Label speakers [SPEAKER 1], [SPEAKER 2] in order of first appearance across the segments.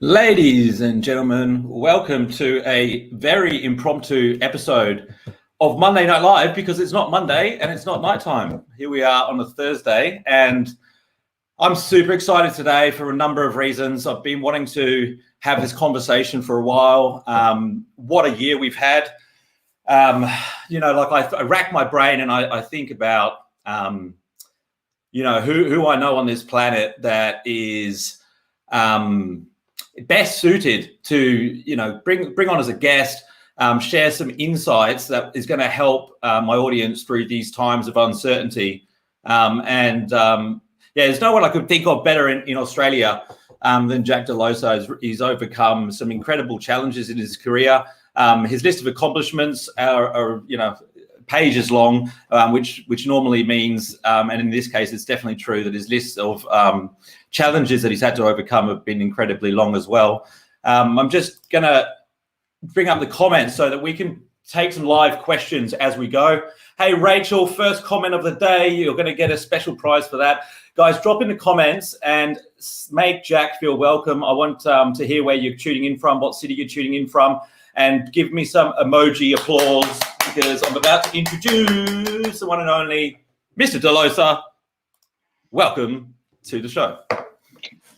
[SPEAKER 1] Ladies and gentlemen, welcome to a very impromptu episode of Monday Night Live, because it's not Monday and it's not nighttime. Here we are on a Thursday, and I'm super excited today for a number of reasons. I've been wanting to have this conversation for a while. What a year we've had. I rack my brain and I think about, who I know on this planet that is best suited to, bring on as a guest, share some insights that is going to help my audience through these times of uncertainty. There's no one I could think of better in Australia than Jack Delosa. He's overcome some incredible challenges in his career. His list of accomplishments are pages long, which normally means, and in this case, it's definitely true that his list of challenges that he's had to overcome have been incredibly long as well. I'm just going to bring up the comments so that we can take some live questions as we go. Hey, Rachel, first comment of the day. You're going to get a special prize for that. Guys, drop in the comments and make Jack feel welcome. I want to hear where you're tuning in from, what city you're tuning in from, and give me some emoji applause, because I'm about to introduce the one and only Mr. Delosa. Welcome to the show.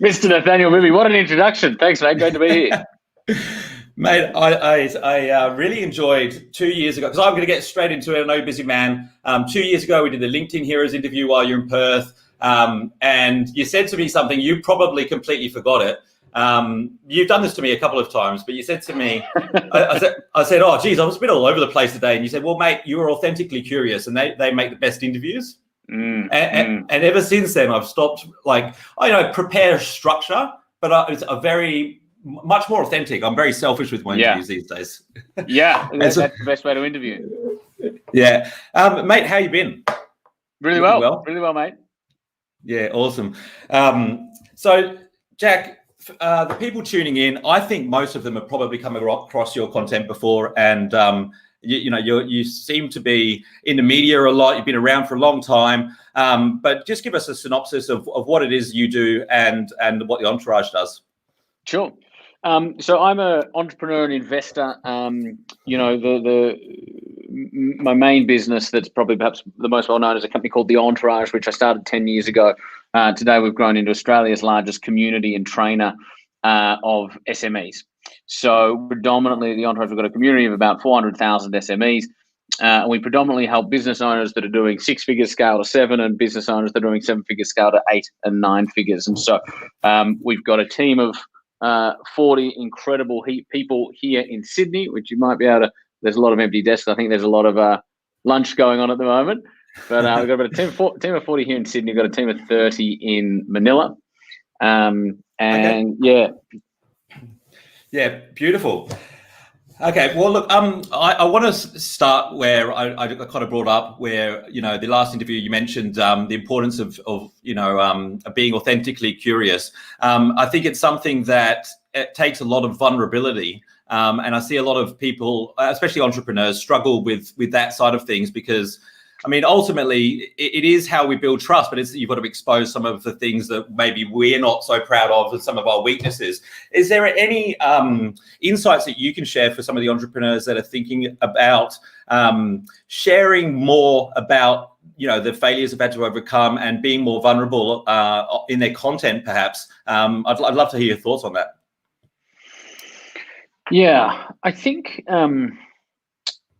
[SPEAKER 2] Mr. Nathaniel Bibby, what an introduction. Thanks, mate. Great to be here.
[SPEAKER 1] Mate, I really enjoyed 2 years ago, because I'm going to get straight into it. I know you're a busy man. 2 years ago, we did the LinkedIn Heroes interview while you're in Perth. And you said to me something, you probably completely forgot it. You've done this to me a couple of times, but you said to me, I said, oh, geez, I was a bit all over the place today. And you said, well, mate, you were authentically curious, and they make the best interviews. And ever since then, I've stopped, prepare structure, but it's a very much more authentic. I'm very selfish with my interviews these days.
[SPEAKER 2] Yeah, that's the best way to interview.
[SPEAKER 1] Yeah. Mate, how you been?
[SPEAKER 2] Really well, mate.
[SPEAKER 1] Yeah, awesome. So, Jack, the people tuning in, I think most of them have probably come across your content before, and you seem to be in the media a lot. You've been around for a long time, but just give us a synopsis of what it is you do and what the Entourage does.
[SPEAKER 2] Sure. So I'm an entrepreneur and investor. My main business that's probably perhaps the most well known is a company called the Entourage, which I started 10 years ago. Today we've grown into Australia's largest community and trainer of SMEs. So predominantly the Entourage, we've got a community of about 400,000 SMEs. And we predominantly help business owners that are doing 6-figure scale to 7, and business owners that are doing 7-figure scale to 8 and 9 figures. And so we've got a team of 40 incredible people here in Sydney, which you might be able to, there's a lot of empty desks. I think there's a lot of lunch going on at the moment. But we've got about a team of 40 here in Sydney. We've got a team of 30 in Manila.
[SPEAKER 1] Yeah, beautiful. Okay, well, look, I want to start where I kind of brought up where, the last interview you mentioned the importance of being authentically curious. I think it's something that it takes a lot of vulnerability. And I see a lot of people, especially entrepreneurs, struggle with that side of things, because ultimately it is how we build trust, but you've got to expose some of the things that maybe we're not so proud of and some of our weaknesses. Is there any insights that you can share for some of the entrepreneurs that are thinking about sharing more about, the failures they've had to overcome and being more vulnerable in their content, perhaps? I'd love to hear your thoughts on that.
[SPEAKER 2] Yeah, I think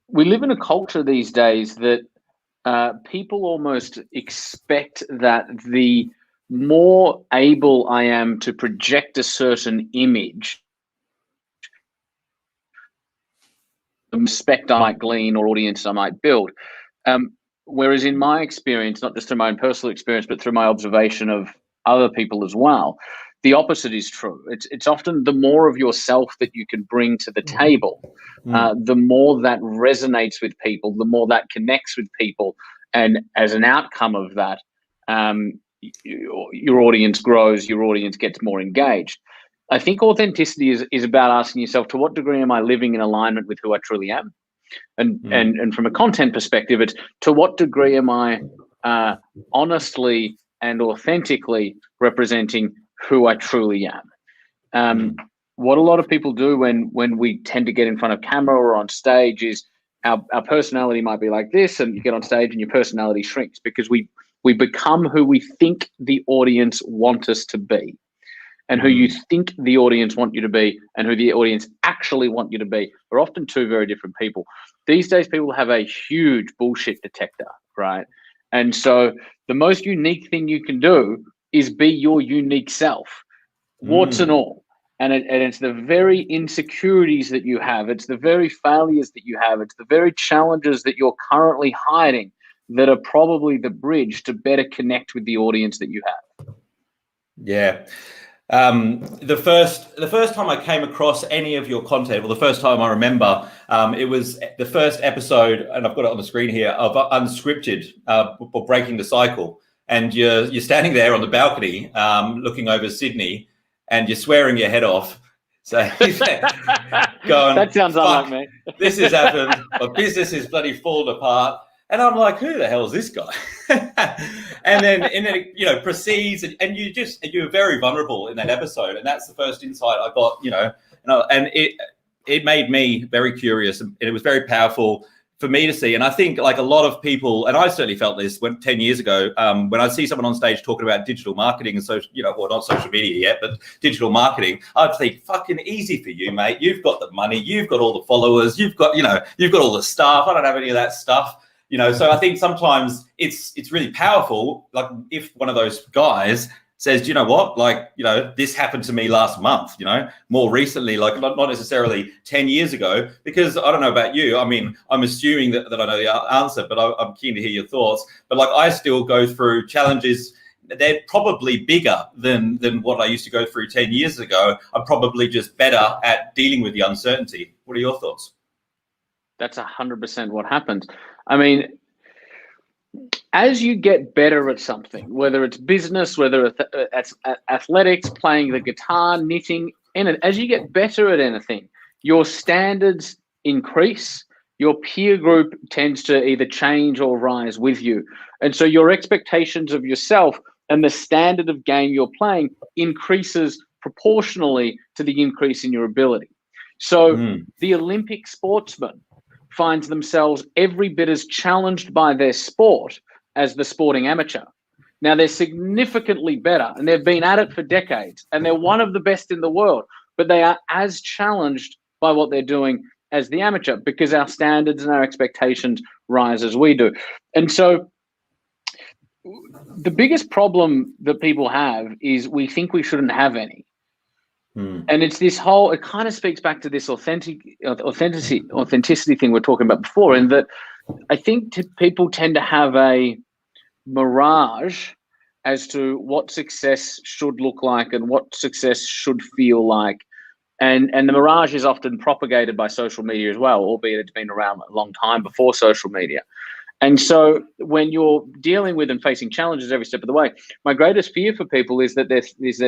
[SPEAKER 2] we live in a culture these days that people almost expect that the more able I am to project a certain image, the respect I might glean or audience I might build. Whereas in my experience, not just through my own personal experience, but through my observation of other people as well, the opposite is true. It's often the more of yourself that you can bring to the table, the more that resonates with people, the more that connects with people. And as an outcome of that, your audience grows, your audience gets more engaged. I think authenticity is about asking yourself, to what degree am I living in alignment with who I truly am? And from a content perspective, it's to what degree am I honestly and authentically representing who I truly am? What a lot of people do when we tend to get in front of camera or on stage is our personality might be like this, and you get on stage and your personality shrinks because we become who we think the audience want us to be. And who you think the audience want you to be and who the audience actually want you to be are often two very different people. These days, people have a huge bullshit detector, right? And so the most unique thing you can do is be your unique self, warts and all. And it's the very insecurities that you have. It's the very failures that you have. It's the very challenges that you're currently hiding that are probably the bridge to better connect with the audience that you have.
[SPEAKER 1] Yeah. The first time I came across any of your content, well, the first time I remember, it was the first episode, and I've got it on the screen here, of Unscripted, for Breaking the Cycle. And you're standing there on the balcony, looking over Sydney, and you're swearing your head off. So going,
[SPEAKER 2] that sounds unlike me.
[SPEAKER 1] This has happened. My business is bloody falling apart. And I'm like, who the hell is this guy? and then you know, proceeds, and you're very vulnerable in that episode, and that's the first insight I got. And it made me very curious, and it was very powerful for me to see. And I think, like a lot of people, and I certainly felt this 10 years ago, when I see someone on stage talking about digital marketing and social, well, not social media yet, but digital marketing, I'd think, fucking easy for you, mate. You've got the money, you've got all the followers, you've got all the staff. I don't have any of that stuff. So I think sometimes it's really powerful. Like if one of those guys says, you know what, this happened to me last month, more recently, like not necessarily 10 years ago, because I don't know about you. I mean, I'm assuming that I know the answer, but I'm keen to hear your thoughts. But like, I still go through challenges. They're probably bigger than what I used to go through 10 years ago. I'm probably just better at dealing with the uncertainty. What are your thoughts?
[SPEAKER 2] That's 100% what happens. I mean, as you get better at something, whether it's business, whether it's athletics, playing the guitar, knitting, as you get better at anything, your standards increase. Your peer group tends to either change or rise with you. And so your expectations of yourself and the standard of game you're playing increases proportionally to the increase in your ability. So the Olympic sportsman finds themselves every bit as challenged by their sport as the sporting amateur. Now, they're significantly better, and they've been at it for decades, and they're one of the best in the world, but they are as challenged by what they're doing as the amateur because our standards and our expectations rise as we do. And so the biggest problem that people have is we think we shouldn't have any. And it's this whole, it kind of speaks back to this authenticity thing we're talking about before, in that I think people tend to have a mirage as to what success should look like and what success should feel like. And the mirage is often propagated by social media as well, albeit it's been around a long time before social media. And so when you're dealing with and facing challenges every step of the way, my greatest fear for people is that they're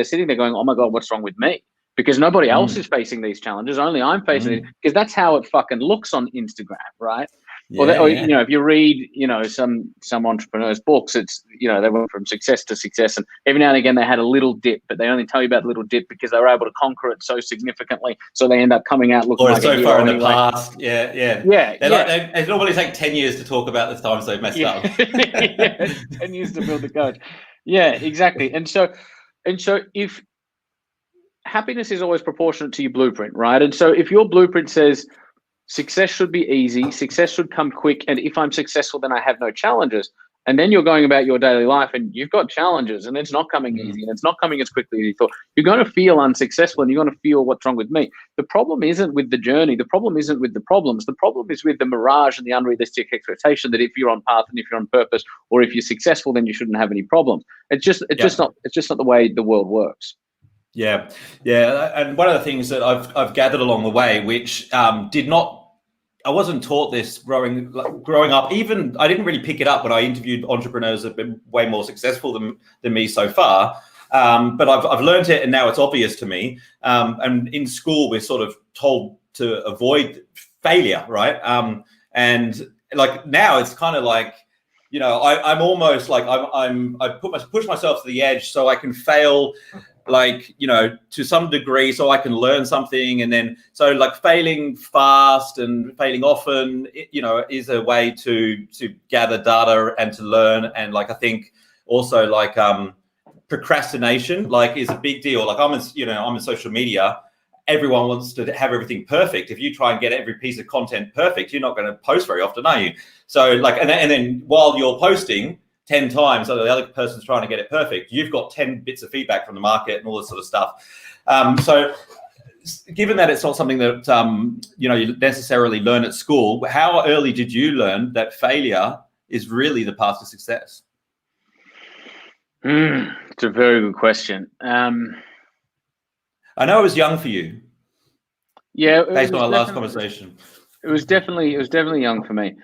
[SPEAKER 2] sitting there going, oh my God, what's wrong with me? Because nobody else is facing these challenges. Only I'm facing it, because that's how it fucking looks on Instagram, right?
[SPEAKER 1] Yeah,
[SPEAKER 2] or if you read, some entrepreneurs' books, it's, they went from success to success, and every now and again they had a little dip, but they only tell you about the little dip because they were able to conquer it so significantly. So they end up coming out looking like
[SPEAKER 1] so far in the past. Yeah. It normally take 10 years to talk about the times they've messed up.
[SPEAKER 2] 10 years to build the coach. Yeah, exactly. And so if happiness is always proportionate to your blueprint, right? And so if your blueprint says success should be easy, success should come quick, and if I'm successful, then I have no challenges, and then you're going about your daily life and you've got challenges and it's not coming easy and it's not coming as quickly as you thought, you're going to feel unsuccessful and you're going to feel what's wrong with me. The problem isn't with the journey. The problem isn't with the problems. The problem is with the mirage and the unrealistic expectation that if you're on path and if you're on purpose, or if you're successful, then you shouldn't have any problems. It's just not the way the world works.
[SPEAKER 1] Yeah. And one of the things that I've gathered along the way, which I wasn't taught this growing up. Even I didn't really pick it up when I interviewed entrepreneurs that have been way more successful than me so far. But I've learned it, and now it's obvious to me. And in school, we're sort of told to avoid failure, right? And like now, it's kind of like, I'm almost like I push myself to the edge so I can fail like, to some degree, so I can learn something. And then, so like failing fast and failing often, is a way to gather data and to learn. And like, I think also like procrastination, like, is a big deal. Like I'm in social media. Everyone wants to have everything perfect. If you try and get every piece of content perfect, you're not going to post very often, are you? So like, and then while you're posting 10 times, so the other person's trying to get it perfect, you've got 10 bits of feedback from the market and all this sort of stuff. So given that it's not something that, you necessarily learn at school, how early did you learn that failure is really the path to success?
[SPEAKER 2] It's a very good question.
[SPEAKER 1] I know it was young for you.
[SPEAKER 2] Yeah,
[SPEAKER 1] based on our last conversation.
[SPEAKER 2] It was definitely young for me.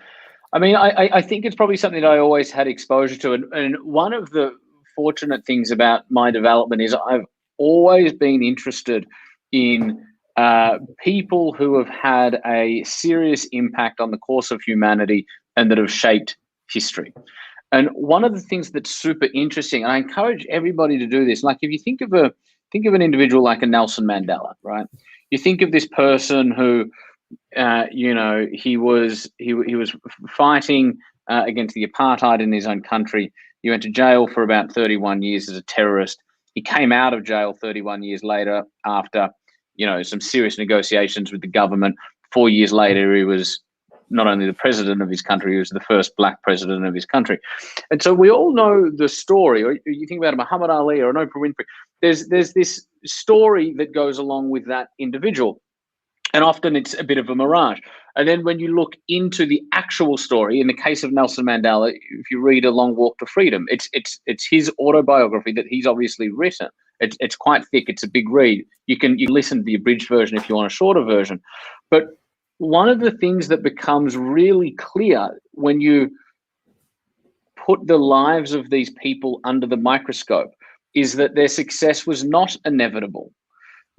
[SPEAKER 2] I mean, I think it's probably something that I always had exposure to. And one of the fortunate things about my development is I've always been interested in people who have had a serious impact on the course of humanity and that have shaped history. And one of the things that's super interesting, and I encourage everybody to do this, like if you think of an individual like a Nelson Mandela, right? You think of this person who, he was fighting against the apartheid in his own country. He went to jail for about 31 years as a terrorist. He came out of jail 31 years later after, some serious negotiations with the government. 4 years later, he was not only the president of his country, he was the first black president of his country. And so we all know the story, or you think about a Muhammad Ali or an Oprah Winfrey, there's this story that goes along with that individual. And often it's a bit of a mirage. And then when you look into the actual story, in the case of Nelson Mandela, if you read A Long Walk to Freedom, it's his autobiography that he's obviously written. It's quite thick. It's a big read. You listen to the abridged version if you want a shorter version. But one of the things that becomes really clear when you put the lives of these people under the microscope is that their success was not inevitable.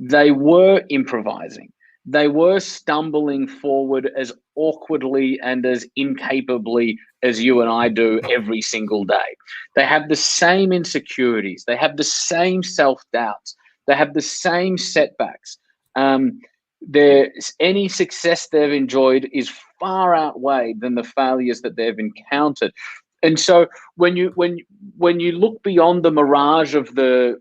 [SPEAKER 2] They were improvising. They were stumbling forward as awkwardly and as incapably as you and I do every single day. They have the same insecurities. They have the same self-doubts. They have the same setbacks. Any success they've enjoyed is far outweighed than the failures that they've encountered. And so when you look beyond the mirage of the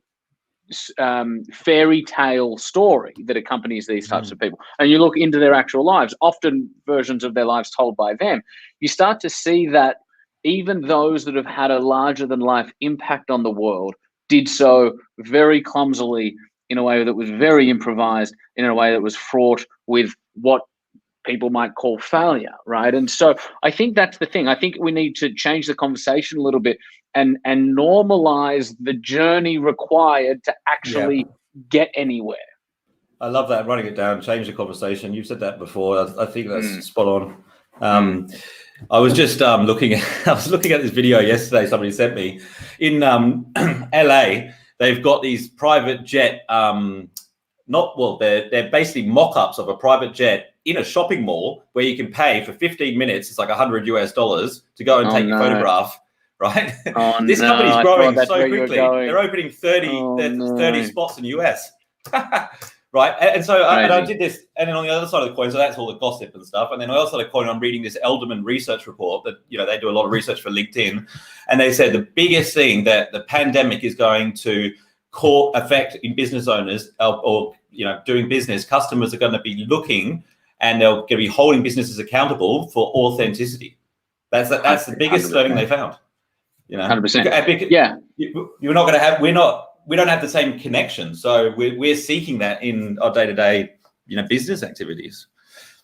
[SPEAKER 2] fairy tale story that accompanies these types of people, and you look into their actual lives, often versions of their lives told by them, you start to see that even those that have had a larger than life impact on the world did so very clumsily, in a way that was very improvised, in a way that was fraught with what people might call failure, right? And so I think that's the thing. I think we need to change the conversation a little bit and normalize the journey required to actually get anywhere. I
[SPEAKER 1] love that, writing it down, change the conversation. You've said that before. I think that's spot on. I was just looking at this video yesterday somebody sent me. In LA, they've got these private jet, they're basically mock-ups of a private jet in a shopping mall where you can pay for 15 minutes, it's like $100 to go and take your photograph, right? This company's growing so quickly. They're opening 30 spots in the US. Right. And so I did this, and then on the other side of the coin, so that's all the gossip and stuff. And then I also had a coin on reading this Elderman research report that, they do a lot of research for LinkedIn. And they said the biggest thing that the pandemic is going to affect in business owners or doing business, customers are going to be looking and they're going to be holding businesses accountable for authenticity. That's the biggest 100%. Learning they found.
[SPEAKER 2] 100%. Yeah.
[SPEAKER 1] You're not going to have, we don't have the same connection. So we're seeking that in our day-to-day, business activities.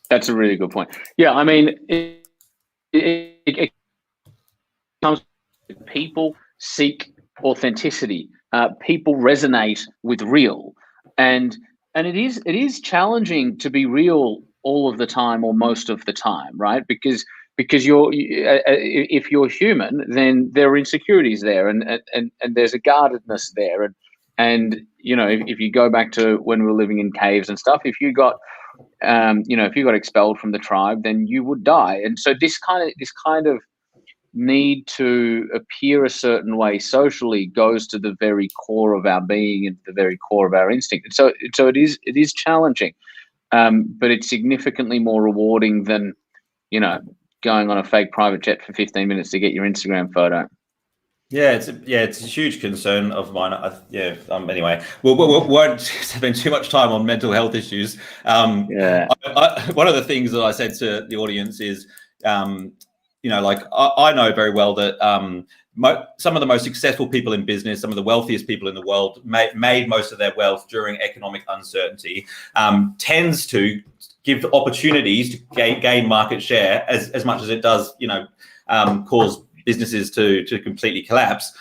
[SPEAKER 2] That's a really good point. Yeah, I mean, it comes. People seek authenticity. People resonate with real, and it is challenging to be real all of the time or most of the time, right? Because if you're human, then there are insecurities there, and there's a guardedness there, and if you go back to when we were living in caves and stuff, if you got expelled from the tribe, then you would die. And so this kind of need to appear a certain way socially goes to the very core of our being and the very core of our instinct. And so it is challenging, but it's significantly more rewarding than, going on a fake private jet for 15 minutes to get your Instagram photo.
[SPEAKER 1] Yeah, it's a huge concern of mine. Anyway, we won't spend too much time on mental health issues. One of the things that I said to the audience is, I know very well that some of the most successful people in business, some of the wealthiest people in the world made most of their wealth during economic uncertainty, tends to give opportunities to gain market share as much as it does, cause businesses to completely collapse.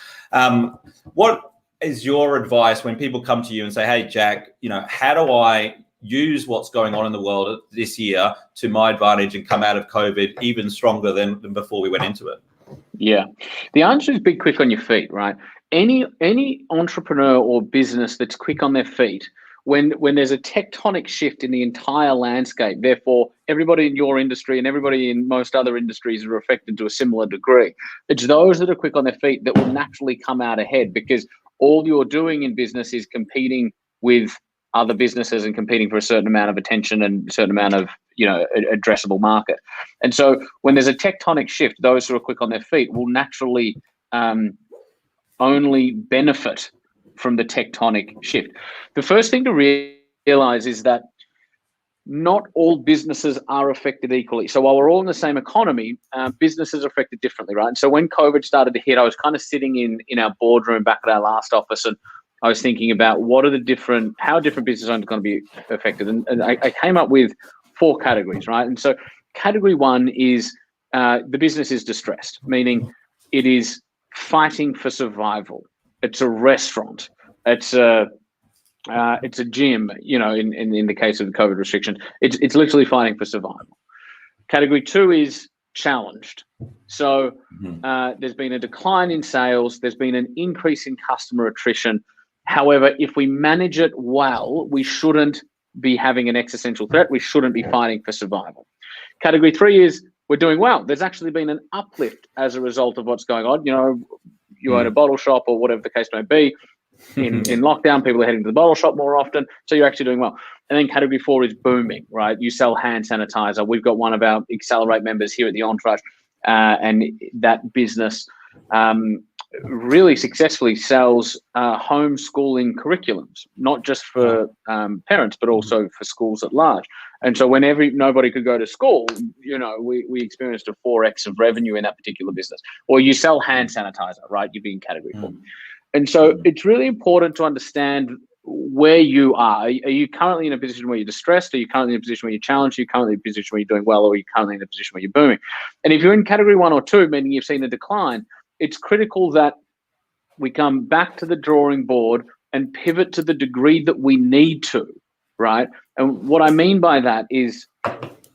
[SPEAKER 1] What is your advice when people come to you and say, hey, Jack, how do I use what's going on in the world this year to my advantage and come out of COVID even stronger than before we went into it?
[SPEAKER 2] Yeah. The answer is be quick on your feet, right? Any entrepreneur or business that's quick on their feet, when there's a tectonic shift in the entire landscape, therefore everybody in your industry and everybody in most other industries are affected to a similar degree. It's those that are quick on their feet that will naturally come out ahead, because all you're doing in business is competing with other businesses and competing for a certain amount of attention and a certain amount of addressable market. And so when there's a tectonic shift, those who are quick on their feet will naturally only benefit from the tectonic shift. The first thing to realize is that not all businesses are affected equally. So while we're all in the same economy, businesses are affected differently, right? And so when COVID started to hit, I was kind of sitting in our boardroom back at our last office, and I was thinking about how different business owners are going to be affected. And I came up with 4 categories, right? And so category 1 is the business is distressed, meaning it is fighting for survival. It's a restaurant. It's a gym, in the case of the COVID restriction. It's literally fighting for survival. Category 2 is challenged. So there's been a decline in sales. There's been an increase in customer attrition. However, if we manage it well, we shouldn't be having an existential threat. We shouldn't be fighting for survival. Category 3 is we're doing well. There's actually been an uplift as a result of what's going on. You own a bottle shop or whatever the case may be. In lockdown, people are heading to the bottle shop more often, so you're actually doing well. And then category 4 is booming, right? You sell hand sanitizer. We've got one of our Accelerate members here at the Entourage, and that business really successfully sells homeschooling curriculums, not just for parents, but also for schools at large. And so when nobody could go to school, we experienced a 4x of revenue in that particular business. Or you sell hand sanitizer, right? You'd be in category 4. And so it's really important to understand where you are. Are you currently in a position where you're distressed? Are you currently in a position where you're challenged? Are you currently in a position where you're doing well? Or are you currently in a position where you're booming? And if you're in category 1 or 2, meaning you've seen a decline, it's critical that we come back to the drawing board and pivot to the degree that we need to, right? And what I mean by that is,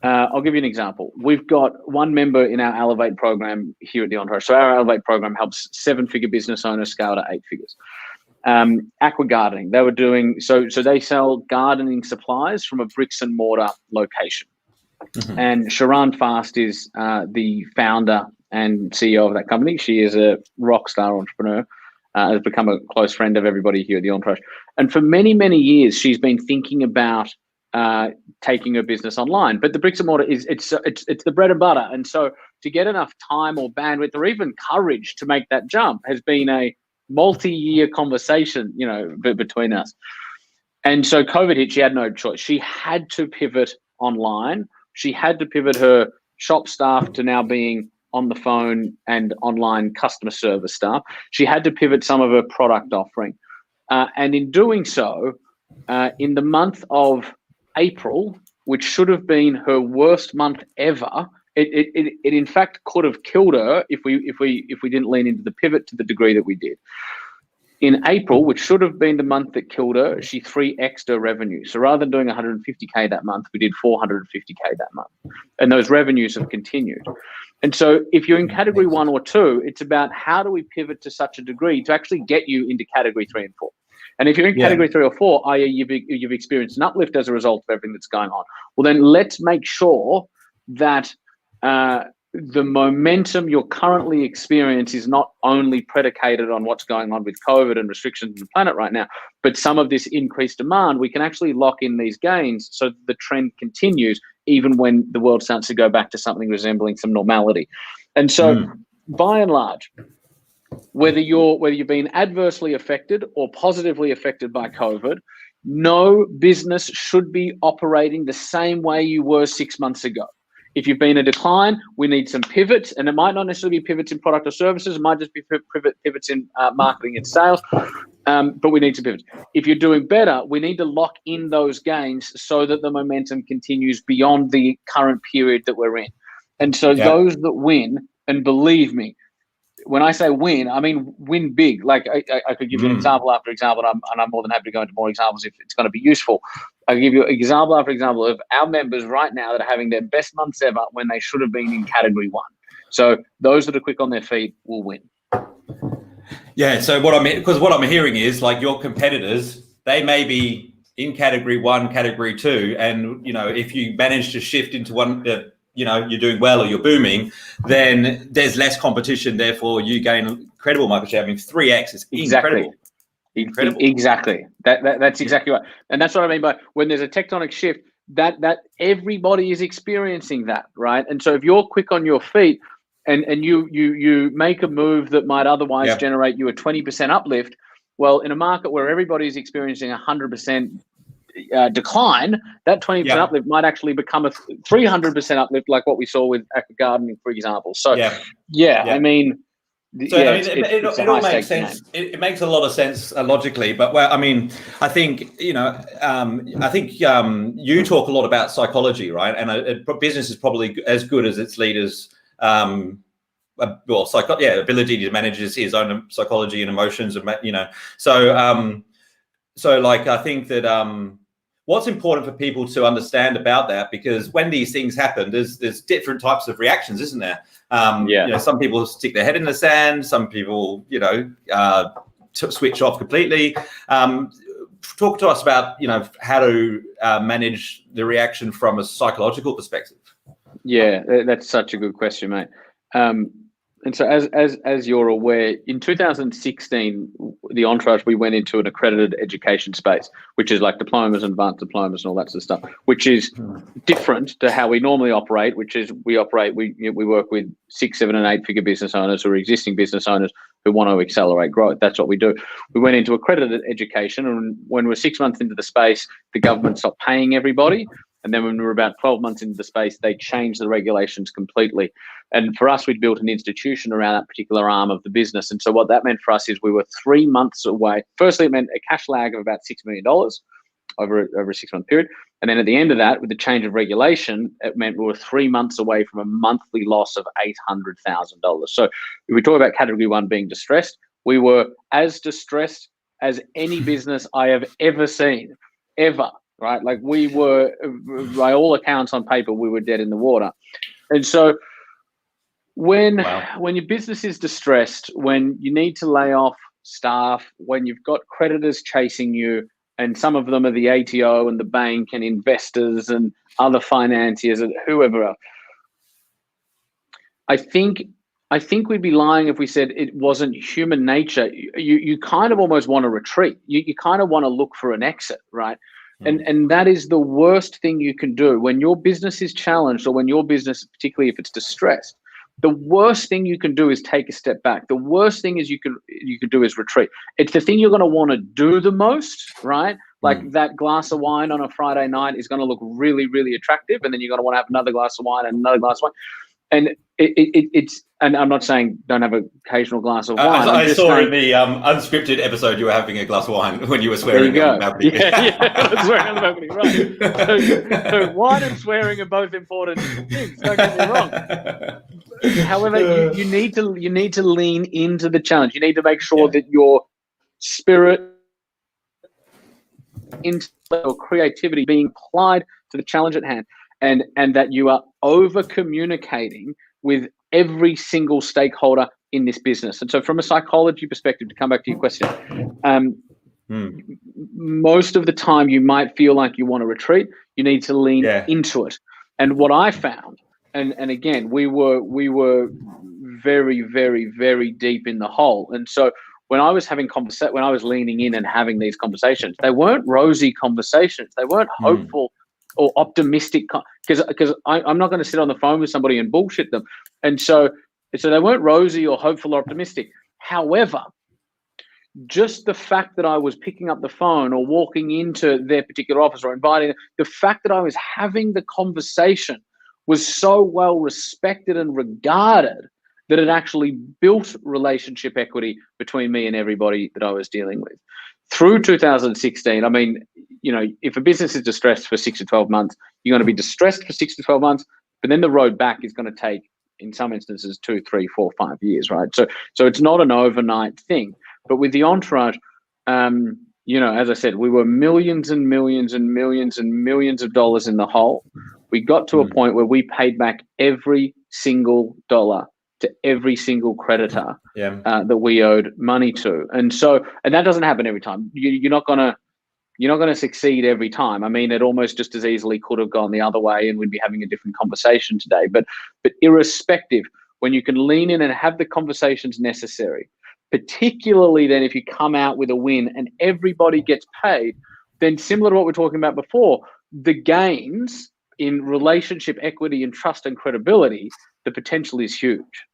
[SPEAKER 2] I'll give you an example. We've got one member in our Elevate program here at the Entourage. So our Elevate program helps 7-figure business owners scale to 8 figures. Aqua gardening, they were doing, so they sell gardening supplies from a bricks and mortar location. And Sharon Fast is the founder and CEO of that company. She is a rock star entrepreneur, has become a close friend of everybody here at the Entourage. And for many, many years, she's been thinking about taking her business online. But the bricks and mortar it's the bread and butter. And so to get enough time or bandwidth or even courage to make that jump has been a multi-year conversation, between us. And so COVID hit, she had no choice. She had to pivot online. She had to pivot her shop staff to now being on the phone and online customer service staff. She had to pivot some of her product offering. And in doing so, in the month of April, which should have been her worst month ever, it in fact could have killed her if we didn't lean into the pivot to the degree that we did. In April, which should have been the month that killed her, she 3x'd her revenue. So rather than doing 150K that month, we did 450K that month. And those revenues have continued. And so if you're in category 1 or 2, it's about how do we pivot to such a degree to actually get you into category 3 and 4. And if you're in category 3 or 4, i.e. you've experienced an uplift as a result of everything that's going on, well, then let's make sure that the momentum you're currently experiencing is not only predicated on what's going on with COVID and restrictions on the planet right now, but some of this increased demand, we can actually lock in these gains so the trend continues even when the world starts to go back to something resembling some normality. And so by and large, whether you've been adversely affected or positively affected by COVID, no business should be operating the same way you were 6 months ago. If you've been a decline, we need some pivots, and it might not necessarily be pivots in product or services. It might just be pivots in marketing and sales, but we need to pivot. If you're doing better, we need to lock in those gains so that the momentum continues beyond the current period that we're in. And so those that win, and believe me, when I say win, I mean win big. Like I could give you an example after example, and I'm more than happy to go into more examples if it's going to be useful. I can give you example after example of our members right now that are having their best months ever when they should have been in category 1. So those that are quick on their feet will win.
[SPEAKER 1] Yeah. So what I'm hearing is, like, your competitors, they may be in category 1, category 2, and if you manage to shift into one, you're doing well or you're booming, then there's less competition. Therefore, you gain incredible market share. I mean, 3x is incredible. Incredible.
[SPEAKER 2] Exactly. That's exactly right. And that's what I mean by when there's a tectonic shift, that everybody is experiencing that, right? And so if you're quick on your feet and you make a move that might otherwise generate you a 20% uplift, well, in a market where everybody's experiencing 100% decline, that 20% uplift might actually become a 300% uplift, like what we saw with aqua gardening, for example. So I mean,
[SPEAKER 1] it all makes sense. It makes a lot of sense logically, but I think you talk a lot about psychology, right? And a business is probably as good as its leaders. Ability to manage his own psychology and emotions, So I think that what's important for people to understand about that, because when these things happen, there's different types of reactions, isn't there? Some people stick their head in the sand. Some people, switch off completely. Talk to us about, how to manage the reaction from a psychological perspective.
[SPEAKER 2] Yeah, that's such a good question, mate. And so as you're aware, in 2016, the Entourage, we went into an accredited education space, which is like diplomas and advanced diplomas and all that sort of stuff, which is different to how we normally operate, which is we work with 6, 7, and 8-figure business owners or existing business owners who want to accelerate growth. That's what we do. We went into accredited education, and when we're 6 months into the space, the government stopped paying everybody. And then when we were about 12 months into the space, they changed the regulations completely. And for us, we'd built an institution around that particular arm of the business. And so what that meant for us is we were 3 months away. Firstly, it meant a cash lag of about $6 million over a 6-month period. And then at the end of that, with the change of regulation, it meant we were 3 months away from a monthly loss of $800,000. So if we talk about category 1 being distressed, we were as distressed as any business I have ever seen, ever. Right, like we were, by all accounts on paper, we were dead in the water. And so when your business is distressed, when you need to lay off staff, when you've got creditors chasing you, and some of them are the ATO and the bank and investors and other financiers and whoever else, I think we'd be lying if we said it wasn't human nature. You kind of almost want to retreat. You kind of want to look for an exit, right? And that is the worst thing you can do when your business is challenged, or when your business, particularly if it's distressed. The worst thing you can do is take a step back. The worst thing is you can do is retreat. It's the thing you're going to want to do the most, right? Like that glass of wine on a Friday night is going to look really, really attractive, and then you're going to want to have another glass of wine and another glass of wine. And it's, and I'm not saying don't have an occasional glass of wine.
[SPEAKER 1] I saw in the unscripted episode you were having a glass of wine when you were swearing on the balcony.
[SPEAKER 2] I was swearing on the balcony, right. So wine and swearing are both important things, don't get me wrong. However, you need to lean into the challenge. You need to make sure that your spirit, into your creativity being applied to the challenge at hand. And that you are over communicating with every single stakeholder in this business. And so from a psychology perspective, to come back to your question, most of the time you might feel like you want to retreat. You need to lean into it. And what I found and again, we were very, very, very deep in the hole. And so when I was when I was leaning in and having these conversations, they weren't rosy conversations. They weren't hopeful or optimistic, because I'm not going to sit on the phone with somebody and bullshit them. And so they weren't rosy or hopeful or optimistic. However, just the fact that I was picking up the phone or walking into their particular office or inviting them, the fact that I was having the conversation was so well respected and regarded that it actually built relationship equity between me and everybody that I was dealing with. Through 2016, I mean, if a business is distressed for 6 to 12 months, you're going to be distressed for 6 to 12 months, but then the road back is going to take, in some instances, 2, 3, 4, 5 years, right? So it's not an overnight thing. But with the Entourage, as I said, we were millions and millions and millions and millions of dollars in the hole. We got to a point where we paid back every single dollar to every single creditor that we owed money to. And that doesn't happen every time. You're not gonna succeed every time. I mean, it almost just as easily could have gone the other way, and we'd be having a different conversation today. But irrespective, when you can lean in and have the conversations necessary, particularly then if you come out with a win and everybody gets paid, then similar to what we're talking about before, the gains in relationship equity and trust and credibility, the potential is huge.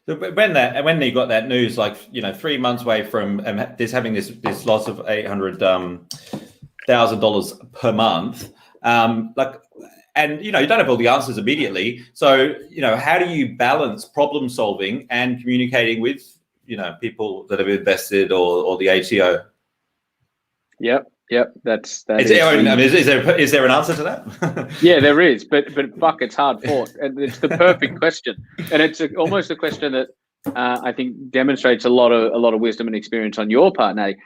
[SPEAKER 1] So when you got that news, 3 months away from having this loss of $800,000 per month, and you don't have all the answers immediately. So how do you balance problem solving and communicating with people that have invested or the ATO?
[SPEAKER 2] Yep. Is
[SPEAKER 1] there an answer to that?
[SPEAKER 2] Yeah, there is, but fuck, it's hard fought, and it's the perfect question, and it's almost a question that I think demonstrates a lot of wisdom and experience on your part, Natty,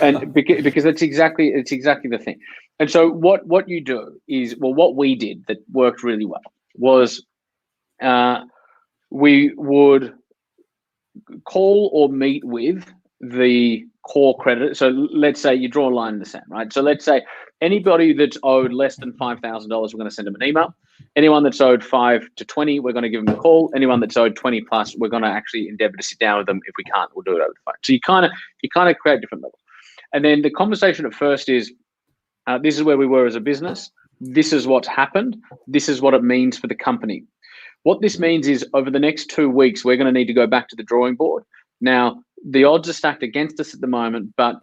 [SPEAKER 2] and because it's exactly the thing. And so what you do is, what we did that worked really well was we would call or meet with the core creditor. So let's say you draw a line in the sand, right? So let's say anybody that's owed less than $5,000, we're going to send them an email. Anyone that's owed 5 to 20, we're going to give them a call. Anyone that's owed 20 plus, we're going to actually endeavor to sit down with them. If we can't, we'll do it over the phone. So you kind of create different levels. And then the conversation at first is, this is where we were as a business. This is what's happened. This is what it means for the company. What this means is, over the next 2 weeks, we're going to need to go back to the drawing board. Now, the odds are stacked against us at the moment, but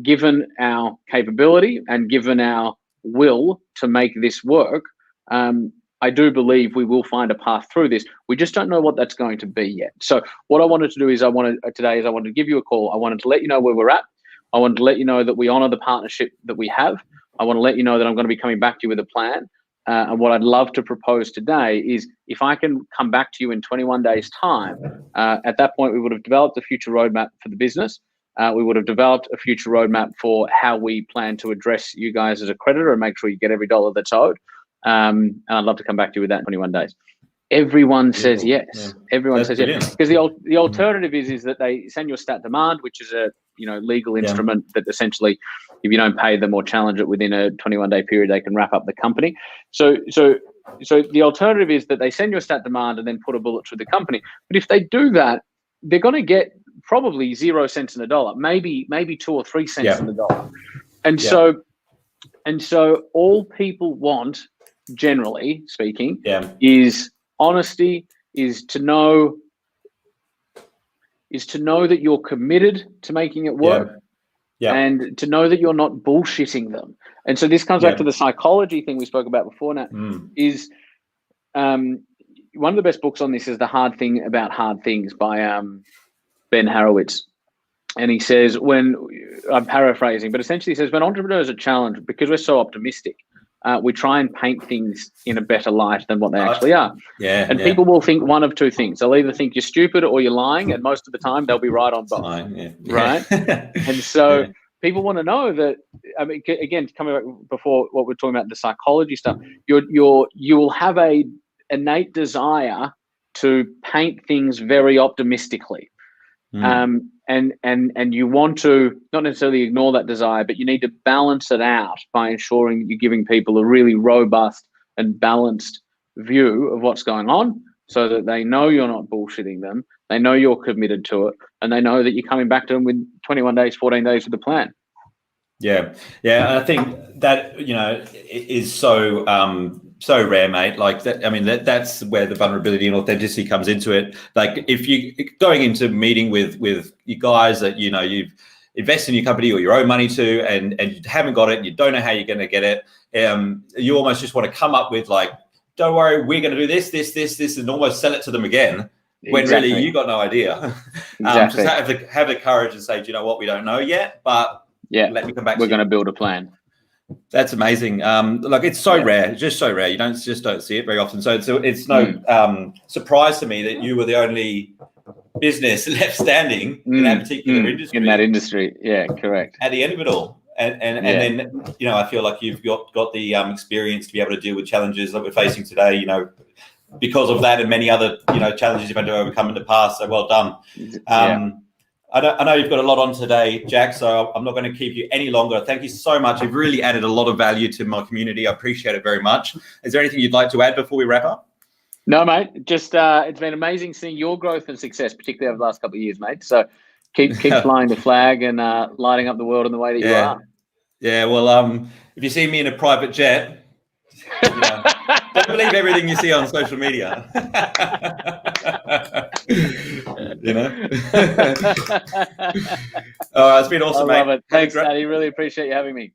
[SPEAKER 2] given our capability and given our will to make this work, I do believe we will find a path through this. We just don't know what that's going to be yet. So what I wanted to do is I wanted to give you a call. I wanted to let you know where we're at. I wanted to let you know that we honor the partnership that we have. I want to let you know that I'm going to be coming back to you with a plan. And what I'd love to propose today is, if I can come back to you in 21 days' time, at that point we would have developed a future roadmap for the business. We would have developed a future roadmap for how we plan to address you guys as a creditor and make sure you get every dollar that's owed. And I'd love to come back to you with that in 21 days. Everyone says yes. Yeah. Everyone says yes. Because the alternative is that they send you a stat demand, which is a legal instrument that essentially, if you don't pay them or challenge it within a 21-day period, they can wrap up the company. So the alternative is that they send you a stat demand and then put a bullet through the company. But if they do that, they're going to get probably 0 cents in the dollar, maybe 2 or 3 cents in the dollar. And so all people want, generally speaking, is honesty, is to know that you're committed to making it work, and to know that you're not bullshitting them. And so this comes back to the psychology thing we spoke about before, Nat, is one of the best books on this is The Hard Thing About Hard Things by Ben Horowitz. And he says, I'm paraphrasing, but essentially he says, when entrepreneurs are challenged, because we're so optimistic, we try and paint things in a better light than what they actually are. And people will think one of two things. They'll either think you're stupid or you're lying, and most of the time they'll be right on both. Right? And so people want to know that, I mean, again, coming back before what we're talking about, the psychology stuff, you will have a innate desire to paint things very optimistically. And you want to not necessarily ignore that desire, but you need to balance it out by ensuring that you're giving people a really robust and balanced view of what's going on, so that they know you're not bullshitting them, they know you're committed to it, and they know that you're coming back to them with 21 days, 14 days with a plan.
[SPEAKER 1] Yeah. And I think that, is so rare, mate. Like that. I mean, that's where the vulnerability and authenticity comes into it. Like if you going into meeting with you guys that, you've invested in your company or your own money to, and you haven't got it, you don't know how you're going to get it. You almost just want to come up with like, don't worry, we're going to do this, and almost sell it to them again. When
[SPEAKER 2] Exactly.
[SPEAKER 1] really you got no idea.
[SPEAKER 2] Exactly.
[SPEAKER 1] Just have the courage and say, do you know what, we don't know yet, but let me come back.
[SPEAKER 2] We're going to build a plan.
[SPEAKER 1] That's amazing. Like it's so rare. It's just so rare. You don't see it very often. So it's no surprise to me that you were the only business left standing in that particular industry.
[SPEAKER 2] In that industry, yeah, correct.
[SPEAKER 1] At the end of it all, and then I feel like you've got the experience to be able to deal with challenges that we're facing today. Because of that and many other challenges you've had to overcome in the past. So well done. I know you've got a lot on today, Jack, so I'm not going to keep you any longer. Thank you so much. You've really added a lot of value to my community. I appreciate it very much. Is there anything you'd like to add before we wrap up?
[SPEAKER 2] No, mate. Just it's been amazing seeing your growth and success, particularly over the last couple of years, mate. So keep flying the flag and lighting up the world in the way that you are. Yeah,
[SPEAKER 1] well, if you see me in a private jet, don't believe everything you see on social media. It's been awesome, mate.
[SPEAKER 2] Love it. Thanks, Daddy. Really appreciate you having me.